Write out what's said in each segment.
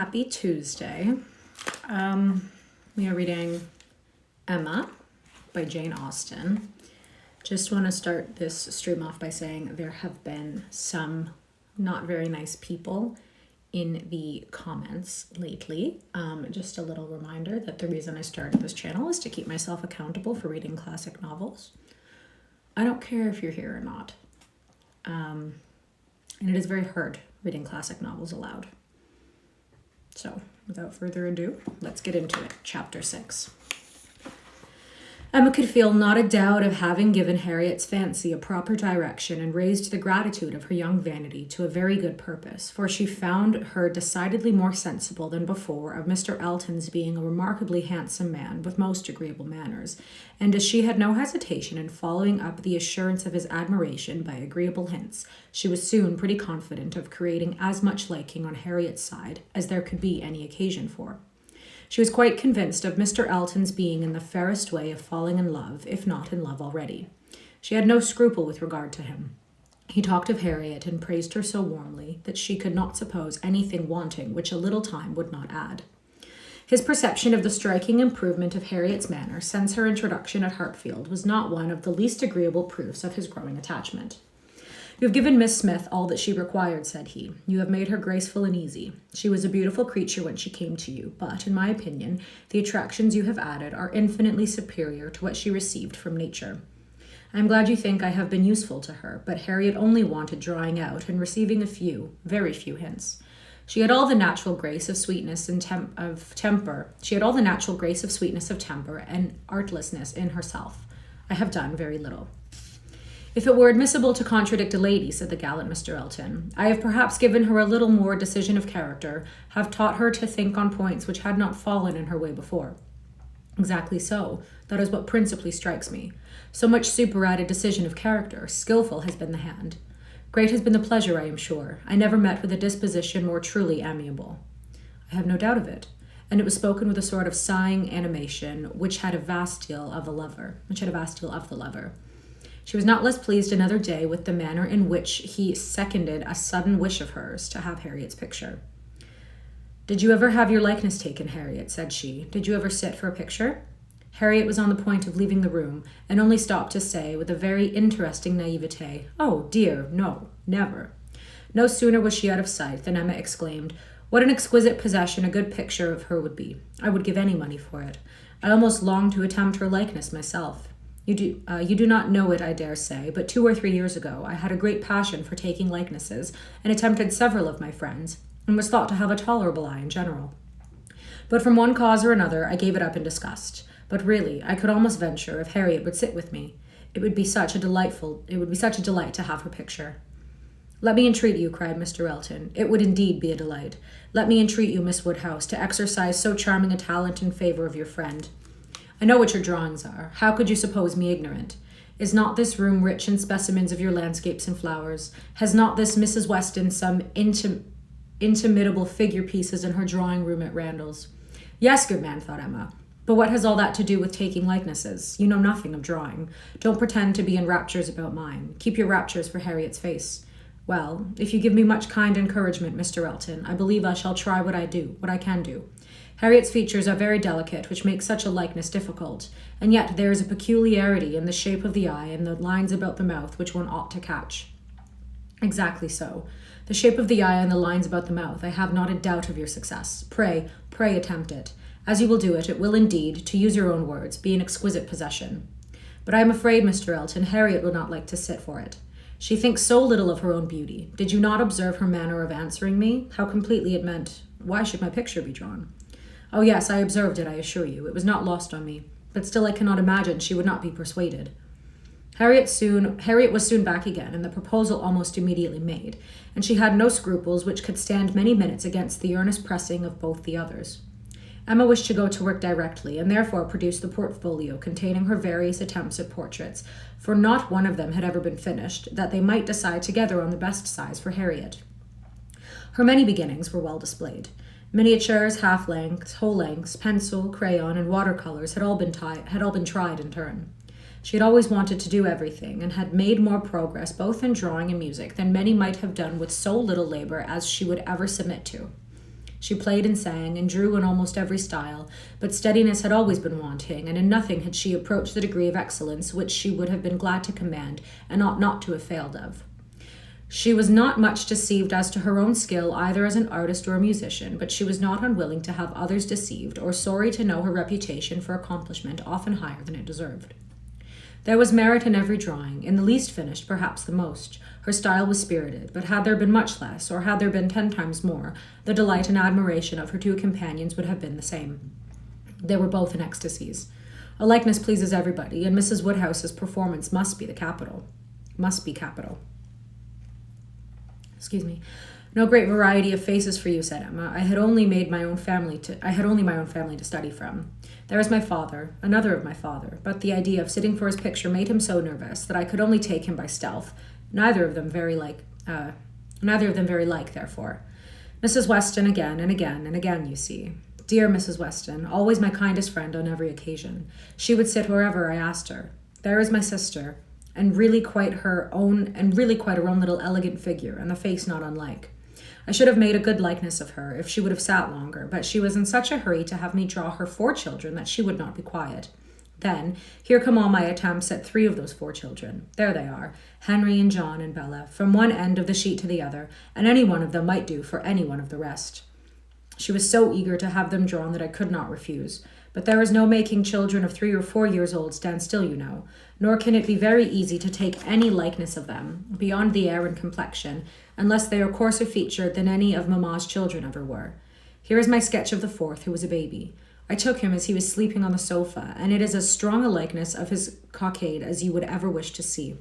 Happy Tuesday. We are reading Emma by Jane Austen. Just want to start this stream off by saying there have been some not very nice people in the comments lately. Just a little reminder that the reason I started this channel is to keep myself accountable for reading classic novels. I don't care if you're here or not. And it is very hard reading classic novels aloud. So, without further ado, let's get into it. Chapter 6. Emma could feel not a doubt of having given Harriet's fancy a proper direction and raised the gratitude of her young vanity to a very good purpose, for she found her decidedly more sensible than before of Mr. Elton's being a remarkably handsome man with most agreeable manners, and as she had no hesitation in following up the assurance of his admiration by agreeable hints, she was soon pretty confident of creating as much liking on Harriet's side as there could be any occasion for. She was quite convinced of Mr. Elton's being in the fairest way of falling in love, if not in love already. She had no scruple with regard to him. He talked of Harriet and praised her so warmly that she could not suppose anything wanting which a little time would not add. His perception of the striking improvement of Harriet's manner since her introduction at Hartfield was not one of the least agreeable proofs of his growing attachment. "You have given Miss Smith all that she required," said he. "You have made her graceful and easy. She was a beautiful creature when she came to you, but, in my opinion, the attractions you have added are infinitely superior to what she received from nature. I am glad you think I have been useful to her, but Harriet only wanted drawing out and receiving a few, very few hints. She had all the natural grace of sweetness and temper. She had all the natural grace of sweetness of temper and artlessness in herself. I have done very little." "If it were admissible to contradict a lady," said the gallant Mr. Elton, "I have perhaps given her a little more decision of character, have taught her to think on points which had not fallen in her way before." "Exactly so. That is what principally strikes me. So much superadded decision of character. Skillful has been the hand. Great has been the pleasure, I am sure. I never met with a disposition more truly amiable." "I have no doubt of it." And it was spoken with a sort of sighing animation which had a vast deal of the lover. She was not less pleased another day with the manner in which he seconded a sudden wish of hers to have Harriet's picture. "Did you ever have your likeness taken, Harriet?" said she. "Did you ever sit for a picture?" Harriet was on the point of leaving the room, and only stopped to say, with a very interesting naivete, "Oh, dear, no, never." No sooner was she out of sight than Emma exclaimed, "What an exquisite possession a good picture of her would be! I would give any money for it. I almost long to attempt her likeness myself. You do not know it, I dare say, but 2 or 3 years ago I had a great passion for taking likenesses, and attempted several of my friends, and was thought to have a tolerable eye in general. But from one cause or another I gave it up in disgust. But really, I could almost venture, if Harriet would sit with me, it would be such a delight to have her picture." "Let me entreat you," cried Mr. Elton. "It would indeed be a delight. Let me entreat you, Miss Woodhouse, to exercise so charming a talent in favor of your friend. I know what your drawings are. How could you suppose me ignorant? Is not this room rich in specimens of your landscapes and flowers? Has not this Mrs. Weston some inimitable figure pieces in her drawing room at Randall's?" "Yes, good man," thought Emma. "But what has all that to do with taking likenesses? You know nothing of drawing. Don't pretend to be in raptures about mine. Keep your raptures for Harriet's face. Well, if you give me much kind encouragement, Mr. Elton, I believe I shall try what I can do. Harriet's features are very delicate, which makes such a likeness difficult, and yet there is a peculiarity in the shape of the eye and the lines about the mouth which one ought to catch." "Exactly so. The shape of the eye and the lines about the mouth. I have not a doubt of your success. Pray attempt it. As you will do it, it will indeed, to use your own words, be an exquisite possession. But I am afraid, Mr. Elton, Harriet will not like to sit for it. She thinks so little of her own beauty. Did you not observe her manner of answering me? How completely it meant, 'Why should my picture be drawn?' Oh yes, I observed it, I assure you. It was not lost on me. But still I cannot imagine she would not be persuaded." Harriet was soon back again, and the proposal almost immediately made, and she had no scruples which could stand many minutes against the earnest pressing of both the others. Emma wished to go to work directly, and therefore produced the portfolio containing her various attempts at portraits, for not one of them had ever been finished, that they might decide together on the best size for Harriet. Her many beginnings were well displayed. Miniatures, half-lengths, whole-lengths, pencil, crayon, and watercolors had all been tried in turn. She had always wanted to do everything, and had made more progress both in drawing and music than many might have done with so little labor as she would ever submit to. She played and sang and drew in almost every style, but steadiness had always been wanting, and in nothing had she approached the degree of excellence which she would have been glad to command and ought not to have failed of. She was not much deceived as to her own skill either as an artist or a musician, but she was not unwilling to have others deceived or sorry to know her reputation for accomplishment often higher than it deserved. There was merit in every drawing, in the least finished, perhaps the most. Her style was spirited, but had there been much less, or had there been 10 times more, the delight and admiration of her two companions would have been the same. They were both in ecstasies. A likeness pleases everybody, and Mrs. Woodhouse's performance must be capital. Excuse me. No great variety of faces for you, said Emma. I had only my own family to study from. There is my father, another of my father, but the idea of sitting for his picture made him so nervous that I could only take him by stealth. Neither of them very like, therefore. Mrs. Weston again and again and again, you see. Dear Mrs. Weston, always my kindest friend on every occasion. She would sit wherever I asked her. There is my sister, and really quite her own little elegant figure, and the face not unlike. I should have made a good likeness of her if she would have sat longer, but she was in such a hurry to have me draw her 4 children that she would not be quiet. Then, here come all my attempts at 3 of those 4 children. There they are, Henry and John and Bella, from one end of the sheet to the other, and any one of them might do for any one of the rest. She was so eager to have them drawn that I could not refuse. But there is no making children of 3 or 4 years old stand still, you know, nor can it be very easy to take any likeness of them, beyond the air and complexion, unless they are coarser featured than any of mamma's children ever were. Here is my sketch of the 4th, who was a baby. I took him as he was sleeping on the sofa, and it is as strong a likeness of his cockade as you would ever wish to see.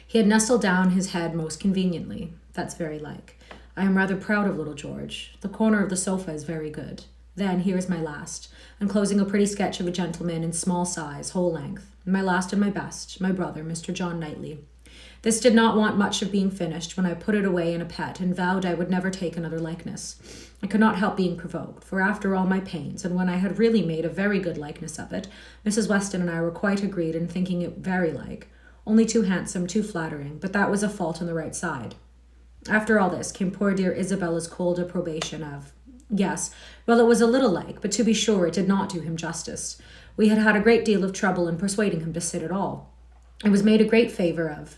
He had nestled down his head most conveniently. That's very like. I am rather proud of little George. The corner of the sofa is very good. Then, here is my last, enclosing a pretty sketch of a gentleman in small size, whole length. My last and my best, my brother, Mr. John Knightley. This did not want much of being finished when I put it away in a pet and vowed I would never take another likeness. I could not help being provoked, for after all my pains, and when I had really made a very good likeness of it, Mrs. Weston and I were quite agreed in thinking it very like, only too handsome, too flattering, but that was a fault on the right side. After all this came poor dear Isabella's cold approbation of, yes, well, it was a little like, but to be sure it did not do him justice. We had had a great deal of trouble in persuading him to sit at all. It was made a great favour of,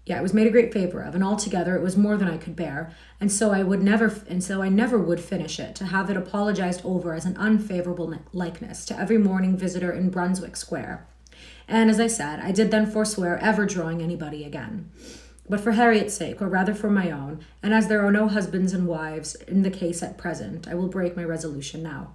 and altogether it was more than I could bear, and so I never would finish it, to have it apologized over as an unfavourable likeness to every morning visitor in Brunswick Square. And as I said, I did then forswear ever drawing anybody again. But for Harriet's sake, or rather for my own, and as there are no husbands and wives in the case at present, I will break my resolution now.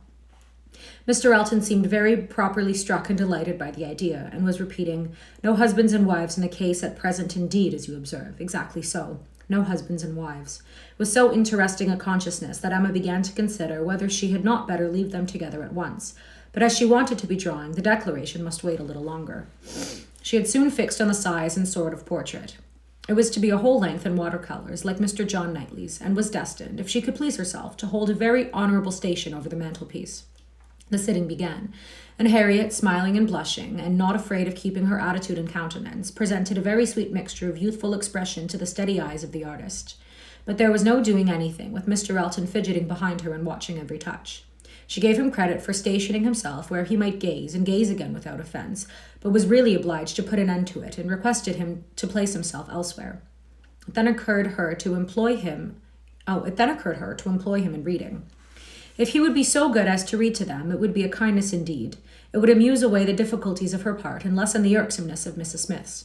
Mr. Elton seemed very properly struck and delighted by the idea, and was repeating, no husbands and wives in the case at present indeed, as you observe. Exactly so. No husbands and wives. It was so interesting a consciousness that Emma began to consider whether she had not better leave them together at once. But as she wanted to be drawing, the declaration must wait a little longer. She had soon fixed on the size and sort of portrait. It was to be a whole length in watercolours, like Mr. John Knightley's, and was destined, if she could please herself, to hold a very honourable station over the mantelpiece. The sitting began, and Harriet, smiling and blushing, and not afraid of keeping her attitude and countenance, presented a very sweet mixture of youthful expression to the steady eyes of the artist. But there was no doing anything, with Mr. Elton fidgeting behind her and watching every touch. She gave him credit for stationing himself where he might gaze, and gaze again without offence, but was really obliged to put an end to it, and requested him to place himself elsewhere. It then occurred her to employ him in reading. If he would be so good as to read to them, it would be a kindness indeed. It would amuse away the difficulties of her part, and lessen the irksomeness of Mrs. Smith's.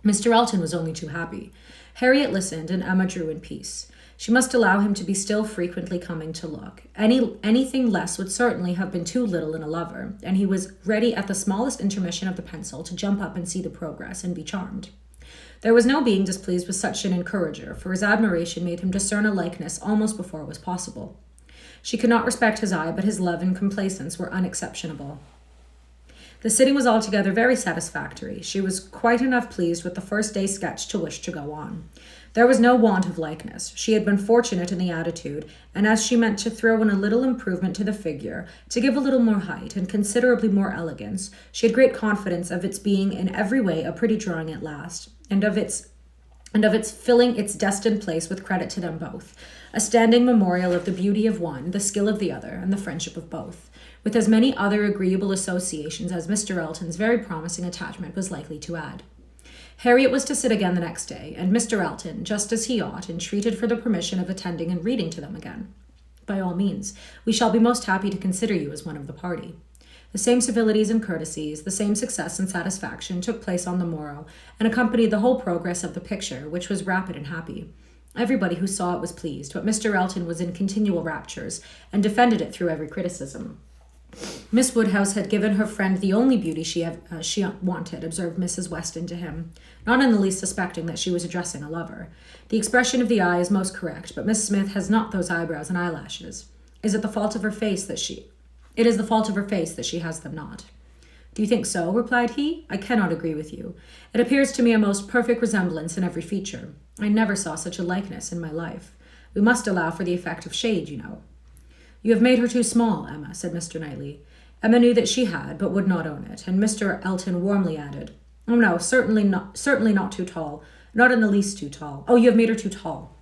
Mr. Elton was only too happy. Harriet listened, and Emma drew in peace. She must allow him to be still frequently coming to look. Anything less would certainly have been too little in a lover, and he was ready at the smallest intermission of the pencil to jump up and see the progress and be charmed. There was no being displeased with such an encourager, for his admiration made him discern a likeness almost before it was possible. She could not respect his eye, but his love and complaisance were unexceptionable. The sitting was altogether very satisfactory. She was quite enough pleased with the first day's sketch to wish to go on. There was no want of likeness. She had been fortunate in the attitude, and as she meant to throw in a little improvement to the figure, to give a little more height and considerably more elegance, she had great confidence of its being in every way a pretty drawing at last, and of its filling its destined place with credit to them both. a standing memorial of the beauty of one, the skill of the other, and the friendship of both, with as many other agreeable associations as Mr. Elton's very promising attachment was likely to add. Harriet was to sit again the next day, and Mr. Elton, just as he ought, entreated for the permission of attending and reading to them again. By all means, we shall be most happy to consider you as one of the party. The same civilities and courtesies, the same success and satisfaction took place on the morrow, and accompanied the whole progress of the picture, which was rapid and happy. Everybody who saw it was pleased, but Mr. Elton was in continual raptures, and defended it through every criticism. Miss Woodhouse had given her friend the only beauty she wanted, observed Mrs. Weston to him, not in the least suspecting that she was addressing a lover. The expression of the eye is most correct, but Miss Smith has not those eyebrows and eyelashes. It is the fault of her face that she has them not. Do you think so? Replied he. I cannot agree with you. It appears to me a most perfect resemblance in every feature. I never saw such a likeness in my life. We must allow for the effect of shade, you know. You have made her too small, Emma, said Mr. Knightley. Emma knew that she had, but would not own it, and Mr. Elton warmly added, Oh no, certainly not too tall, not in the least too tall. Oh, you have made her too tall.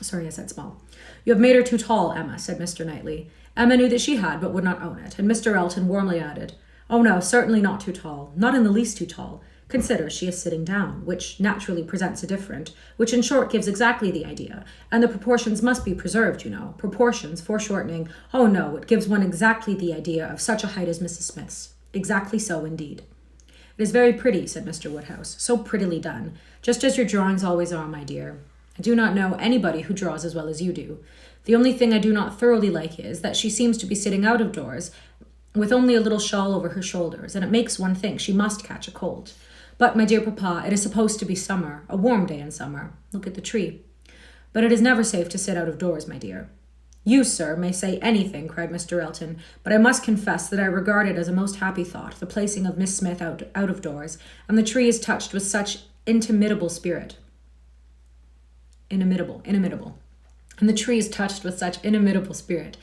Sorry, I said small. You have made her too tall, Emma, said Mr. Knightley. Emma knew that she had, but would not own it, and Mr. Elton warmly added, Oh no, certainly not too tall, not in the least too tall. Consider, she is sitting down, which naturally presents a different, which in short gives exactly the idea, and the proportions must be preserved, you know. Proportions, foreshortening, oh no, it gives one exactly the idea of such a height as Mrs. Smith's. Exactly so, indeed. It is very pretty, said Mr. Woodhouse, so prettily done, just as your drawings always are, my dear. I do not know anybody who draws as well as you do. The only thing I do not thoroughly like is that she seems to be sitting out of doors with only a little shawl over her shoulders, and it makes one think she must catch a cold. But, my dear papa, it is supposed to be summer, a warm day in summer. Look at the tree. But it is never safe to sit out of doors, my dear. You, sir, may say anything, cried Mr. Elton, but I must confess that I regard it as a most happy thought, the placing of Miss Smith out of doors, and the tree is touched with such inimitable spirit. Inimitable. And the tree is touched with such inimitable spirit.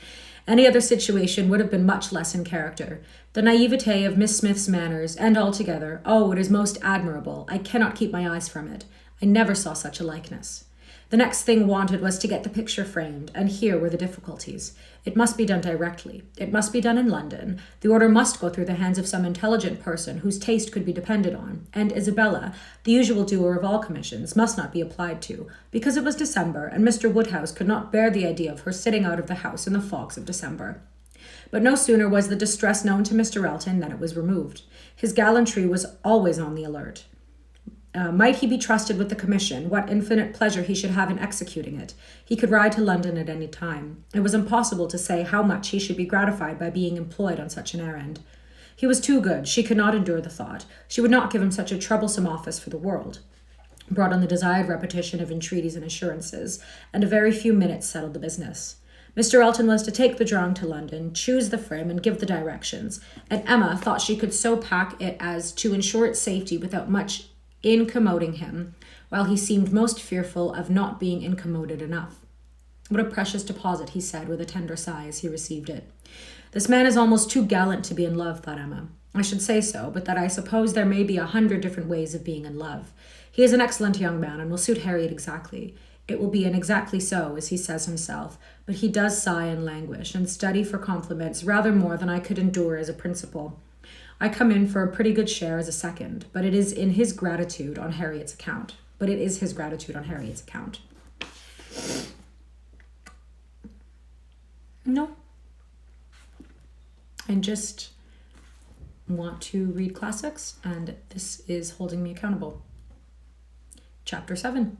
Any other situation would have been much less in character. The naivete of Miss Smith's manners, and altogether, oh, it is most admirable. I cannot keep my eyes from it. I never saw such a likeness. The next thing wanted was to get the picture framed, and here were the difficulties. It must be done directly. It must be done in London. The order must go through the hands of some intelligent person whose taste could be depended on, and Isabella, the usual doer of all commissions, must not be applied to, because it was December, and Mr. Woodhouse could not bear the idea of her sitting out of the house in the fogs of December. But no sooner was the distress known to Mr. Elton than it was removed. His gallantry was always on the alert. Might he be trusted with the commission, what infinite pleasure he should have in executing it. He could ride to London at any time. It was impossible to say how much he should be gratified by being employed on such an errand. He was too good. She could not endure the thought. She would not give him such a troublesome office for the world. Brought on the desired repetition of entreaties and assurances, and a very few minutes settled the business. Mr. Elton was to take the drawing to London, choose the frame, and give the directions, and Emma thought she could so pack it as to ensure its safety without much incommoding him, while he seemed most fearful of not being incommoded enough. What a precious deposit, he said with a tender sigh as he received it. This man is almost too gallant to be in love, thought Emma. I should say so, but that I suppose there may be 100 different ways of being in love. He is an excellent young man and will suit Harriet exactly. It will be an exactly so, as he says himself, but he does sigh and languish, and study for compliments rather more than I could endure as a principal. I come in for a pretty good share as a second, but it is his gratitude on Harriet's account. No. I just want to read classics, and this is holding me accountable. Chapter 7.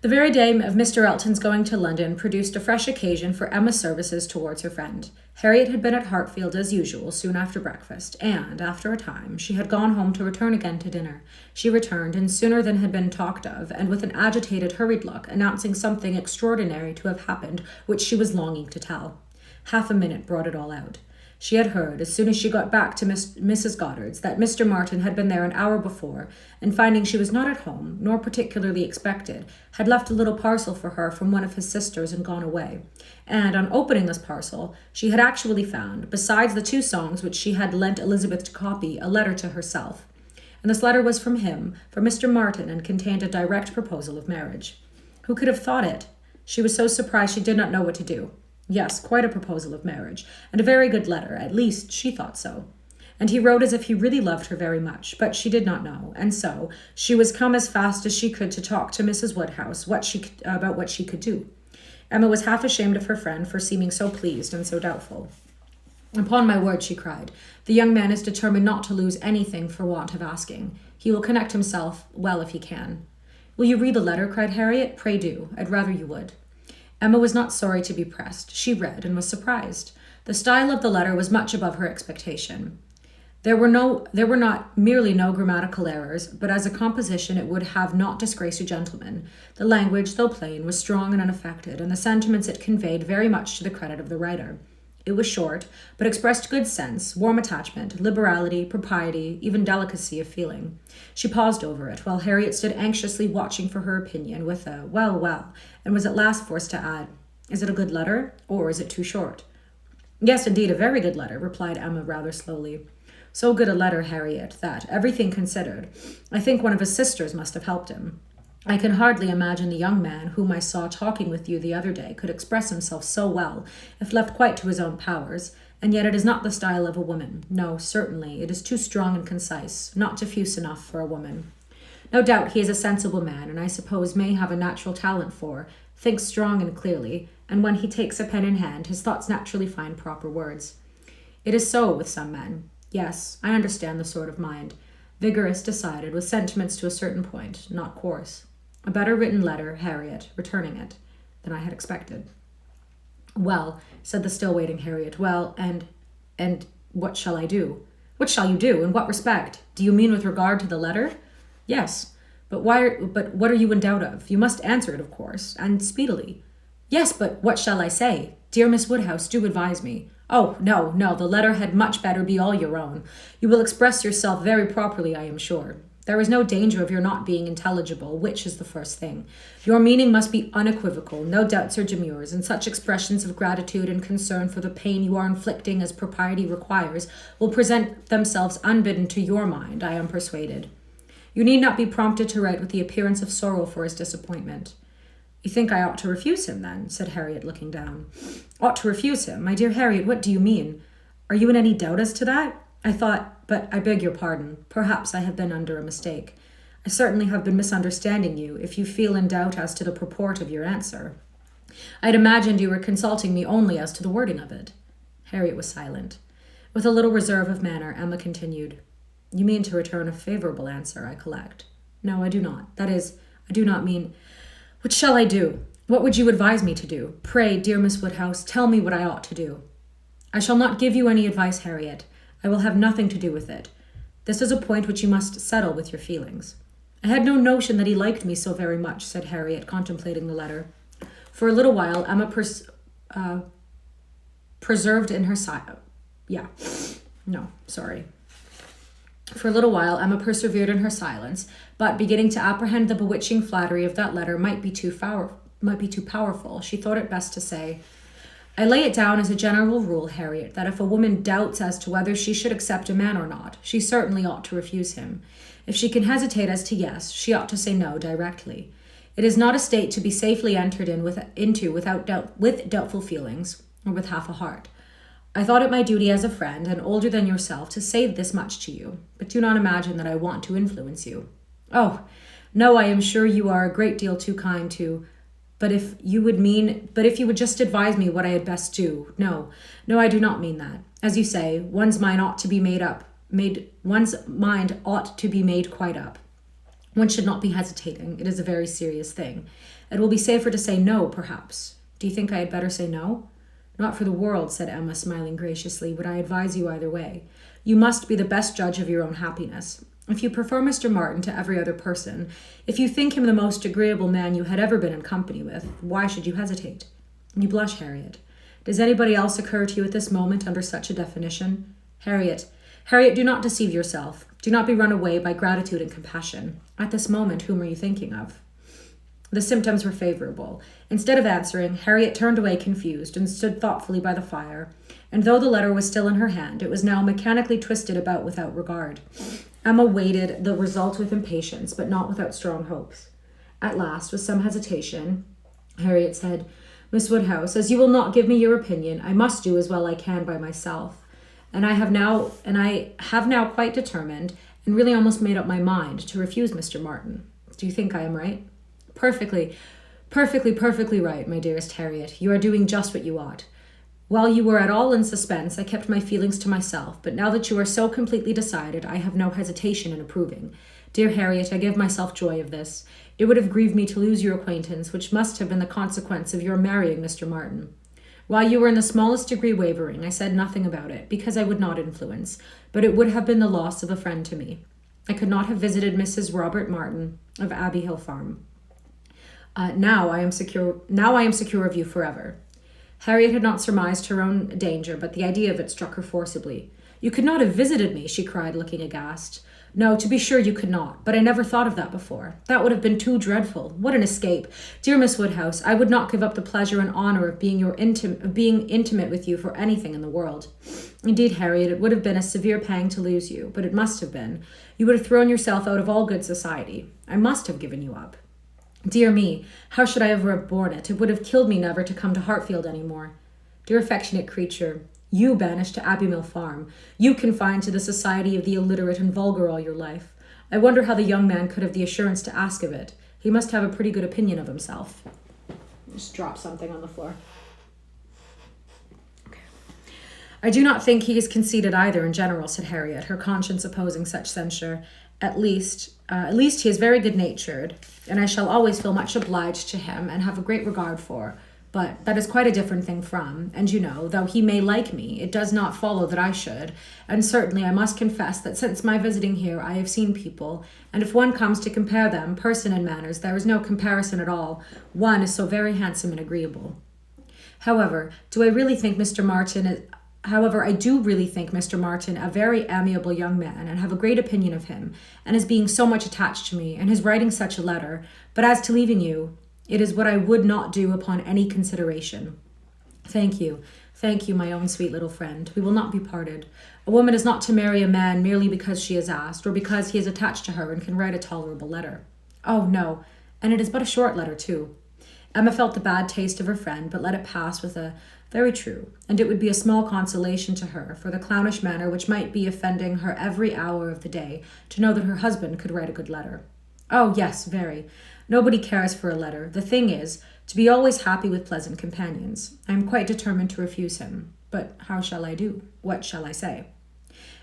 The very day of Mr. Elton's going to London produced a fresh occasion for Emma's services towards her friend. Harriet had been at Hartfield as usual soon after breakfast, and, after a time, she had gone home to return again to dinner. She returned, and sooner than had been talked of, and with an agitated, hurried look, announcing something extraordinary to have happened, which she was longing to tell. Half a minute brought it all out. She had heard, as soon as she got back to Mrs. Goddard's, that Mr. Martin had been there an hour before, and finding she was not at home, nor particularly expected, had left a little parcel for her from one of his sisters and gone away. And, on opening this parcel, she had actually found, besides the 2 songs which she had lent Elizabeth to copy, a letter to herself. And this letter was from him, for Mr. Martin, and contained a direct proposal of marriage. Who could have thought it? She was so surprised she did not know what to do. Yes, quite a proposal of marriage, and a very good letter, at least she thought so. And he wrote as if he really loved her very much, but she did not know, and so she was come as fast as she could to talk to Mrs. Woodhouse about what she could do. Emma was half ashamed of her friend for seeming so pleased and so doubtful. "Upon my word," she cried, "the young man is determined not to lose anything for want of asking. He will connect himself well if he can." "Will you read the letter?" cried Harriet. "Pray do. I'd rather you would." Emma was not sorry to be pressed. She read and was surprised. The style of the letter was much above her expectation. There were not merely no grammatical errors, but as a composition it would have not disgraced a gentleman. The language, though plain, was strong and unaffected, and the sentiments it conveyed very much to the credit of the writer. It was short, but expressed good sense, warm attachment, liberality, propriety, even delicacy of feeling. She paused over it, while Harriet stood anxiously watching for her opinion with a "well, well," and was at last forced to add, "Is it a good letter, or is it too short?" "Yes, indeed, a very good letter," replied Emma rather slowly. "So good a letter, Harriet, that, everything considered, I think one of his sisters must have helped him. I can hardly imagine the young man whom I saw talking with you the other day could express himself so well, if left quite to his own powers, and yet it is not the style of a woman. No, certainly, it is too strong and concise, not diffuse enough for a woman. No doubt he is a sensible man, and I suppose may have a natural talent for, thinks strong and clearly, and when he takes a pen in hand, his thoughts naturally find proper words. It is so with some men. Yes, I understand the sort of mind. Vigorous, decided, with sentiments to a certain point, not coarse. A better written letter, Harriet, returning it, than I had expected." "Well," said the still waiting Harriet, "well, and what shall I do?" "What shall you do? In what respect? Do you mean with regard to the letter?" "Yes. But what are you in doubt of? You must answer it, of course, and speedily." "Yes, but what shall I say? Dear Miss Woodhouse, do advise me." "Oh, no, the letter had much better be all your own. You will express yourself very properly, I am sure. There is no danger of your not being intelligible, which is the first thing. Your meaning must be unequivocal, no doubts or demurs, and such expressions of gratitude and concern for the pain you are inflicting as propriety requires will present themselves unbidden to your mind, I am persuaded. You need not be prompted to write with the appearance of sorrow for his disappointment." "You think I ought to refuse him, then?" said Harriet, looking down. "Ought to refuse him? My dear Harriet, what do you mean? Are you in any doubt as to that? But I beg your pardon. Perhaps I have been under a mistake. I certainly have been misunderstanding you, if you feel in doubt as to the purport of your answer. I had imagined you were consulting me only as to the wording of it." Harriet was silent. With a little reserve of manner, Emma continued, "You mean to return a favorable answer, I collect." "No, I do not. That is, I do not mean... What shall I do? What would you advise me to do? Pray, dear Miss Woodhouse, tell me what I ought to do." "I shall not give you any advice, Harriet. I will have nothing to do with it. This is a point which you must settle with your feelings." "I had no notion that he liked me so very much," said Harriet, contemplating the letter. For a little while, Emma persevered in her silence, but beginning to apprehend the bewitching flattery of that letter might be too powerful, she thought it best to say, "I lay it down as a general rule, Harriet, that if a woman doubts as to whether she should accept a man or not, she certainly ought to refuse him. If she can hesitate as to yes, she ought to say no directly. It is not a state to be safely entered into with doubtful feelings, or with half a heart. I thought it my duty as a friend, and older than yourself, to say this much to you, but do not imagine that I want to influence you. Oh, no, I am sure you are a great deal too kind to... But if you would just advise me what I had best do. No, I do not mean that. As you say, one's mind ought to be made quite up. One should not be hesitating. It is a very serious thing. It will be safer to say no, perhaps. Do you think I had better say no?" "Not for the world," said Emma, smiling graciously, "would I advise you either way. You must be the best judge of your own happiness. If you prefer Mr. Martin to every other person, if you think him the most agreeable man you had ever been in company with, why should you hesitate? You blush, Harriet. Does anybody else occur to you at this moment under such a definition? Harriet, do not deceive yourself. Do not be run away by gratitude and compassion. At this moment, whom are you thinking of?" The symptoms were favorable. Instead of answering, Harriet turned away confused and stood thoughtfully by the fire, and though the letter was still in her hand, it was now mechanically twisted about without regard. Emma waited the result with impatience, but not without strong hopes. At last, with some hesitation, Harriet said. Miss Woodhouse, as you will not give me your opinion, I must do as well I can by myself. And I have now quite determined, and really almost made up my mind, to refuse Mr. Martin. Do you think I am right? Perfectly, perfectly right, my dearest Harriet. You are doing just what you ought. While you were at all in suspense, I kept my feelings to myself, but now that you are so completely decided, I have no hesitation in approving. Dear Harriet, I give myself joy of this. It would have grieved me to lose your acquaintance, which must have been the consequence of your marrying Mr. Martin. While you were in the smallest degree wavering, I said nothing about it, because I would not influence, but it would have been the loss of a friend to me. I could not have visited Mrs. Robert Martin of Abbey Hill Farm. Now I am secure of you forever. Harriet had not surmised her own danger, but the idea of it struck her forcibly. You could not have visited me, she cried, looking aghast. No, to be sure you could not, but I never thought of that before. That would have been too dreadful. What an escape. Dear Miss Woodhouse, I would not give up the pleasure and honour of being intimate with you for anything in the world. Indeed, Harriet, it would have been a severe pang to lose you, but it must have been. You would have thrown yourself out of all good society. I must have given you up. Dear me, how should I ever have borne it? It would have killed me never to come to Hartfield any more. Dear affectionate creature, you banished to Abbey Mill Farm, you confined to the society of the illiterate and vulgar all your life. I wonder how the young man could have the assurance to ask of it. He must have a pretty good opinion of himself. Just drop something on the floor. Okay. I do not think he is conceited either in general, said Harriet, her conscience opposing such censure. At least he is very good-natured, and I shall always feel much obliged to him and have a great regard for. But that is quite a different thing from, and you know, though he may like me, it does not follow that I should, and certainly I must confess that since my visiting here I have seen people, and if one comes to compare them, person and manners, there is no comparison at all. One is so very handsome and agreeable. However, I do really think Mr. Martin a very amiable young man, and have a great opinion of him, and his being so much attached to me, and his writing such a letter. But as to leaving you, it is what I would not do upon any consideration. Thank you, my own sweet little friend. We will not be parted. A woman is not to marry a man merely because she is asked, or because he is attached to her and can write a tolerable letter. Oh, no, and it is but a short letter, too. Emma felt the bad taste of her friend, but let it pass with a very true, and it would be a small consolation to her for the clownish manner which might be offending her every hour of the day to know that her husband could write a good letter. Oh, yes, very. Nobody cares for a letter. The thing is, to be always happy with pleasant companions. I am quite determined to refuse him. But how shall I do? What shall I say?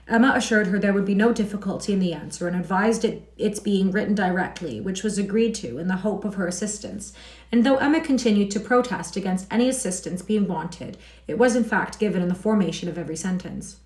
Emma assured her there would be no difficulty in the answer, and advised its being written directly, which was agreed to in the hope of her assistance. And though Emma continued to protest against any assistance being wanted, it was in fact given in the formation of every sentence.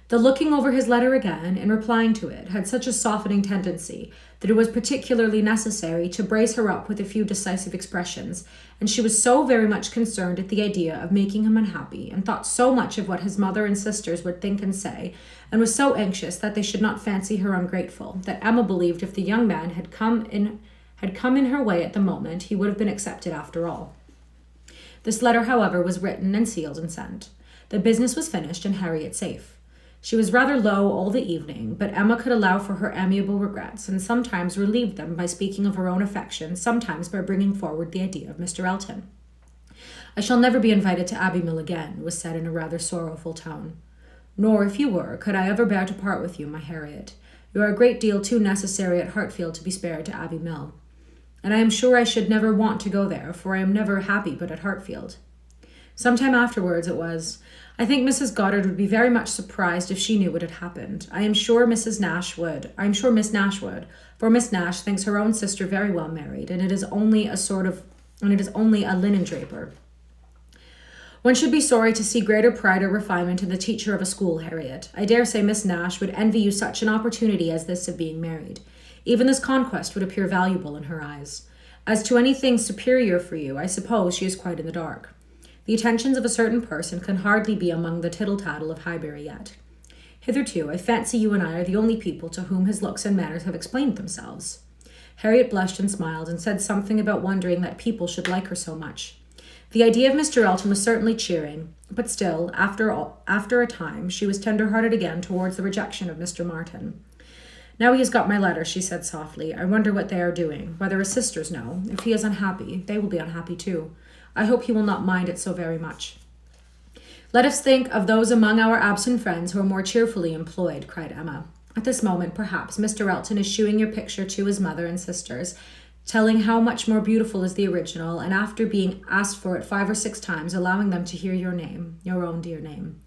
The looking over his letter again, and replying to it, had such a softening tendency that it was particularly necessary to brace her up with a few decisive expressions, and she was so very much concerned at the idea of making him unhappy, and thought so much of what his mother and sisters would think and say, and was so anxious that they should not fancy her ungrateful, that Emma believed if the young man had come in her way at the moment, he would have been accepted after all. This letter, however, was written and sealed and sent. The business was finished, and Harriet safe. She was rather low all the evening, but Emma could allow for her amiable regrets, and sometimes relieved them by speaking of her own affection, sometimes by bringing forward the idea of Mr. Elton. I shall never be invited to Abbey Mill again, was said in a rather sorrowful tone. Nor, if you were, could I ever bear to part with you, my Harriet. You are a great deal too necessary at Hartfield to be spared to Abbey Mill. And I am sure I should never want to go there, for I am never happy but at Hartfield. Some time afterwards it was, I think Mrs. Goddard would be very much surprised if she knew what had happened. I am sure Miss Nash would, for Miss Nash thinks her own sister very well married, and it is only a linen draper. One should be sorry to see greater pride or refinement in the teacher of a school, Harriet. I dare say Miss Nash would envy you such an opportunity as this of being married. Even this conquest would appear valuable in her eyes. As to anything superior for you, I suppose she is quite in the dark. The attentions of a certain person can hardly be among the tittle-tattle of Highbury yet. Hitherto, I fancy you and I are the only people to whom his looks and manners have explained themselves. Harriet blushed and smiled, and said something about wondering that people should like her so much. The idea of Mr. Elton was certainly cheering, but still, after a time, she was tender-hearted again towards the rejection of Mr. Martin. Now he has got my letter, she said softly. I wonder what they are doing, whether his sisters know. If he is unhappy, they will be unhappy too. I hope he will not mind it so very much. Let us think of those among our absent friends who are more cheerfully employed, cried Emma. At this moment, perhaps, Mr. Elton is shewing your picture to his mother and sisters, telling how much more beautiful is the original, and after being asked for it 5 or 6 times, allowing them to hear your name, your own dear name.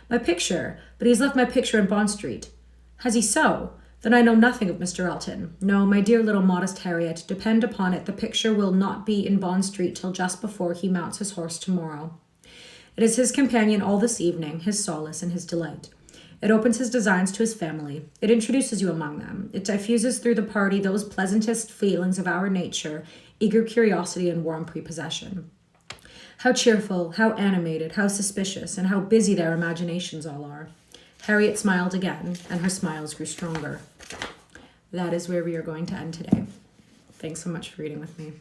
My picture? But he has left my picture in Bond Street. Has he so? Then I know nothing of Mr. Elton. No, my dear little modest Harriet, depend upon it, the picture will not be in Bond Street till just before he mounts his horse tomorrow. It is his companion all this evening, his solace and his delight. It opens his designs to his family. It introduces you among them. It diffuses through the party those pleasantest feelings of our nature, eager curiosity and warm prepossession. How cheerful, how animated, how suspicious, and how busy their imaginations all are. Harriet smiled again, and her smiles grew stronger. That is where we are going to end today. Thanks so much for reading with me.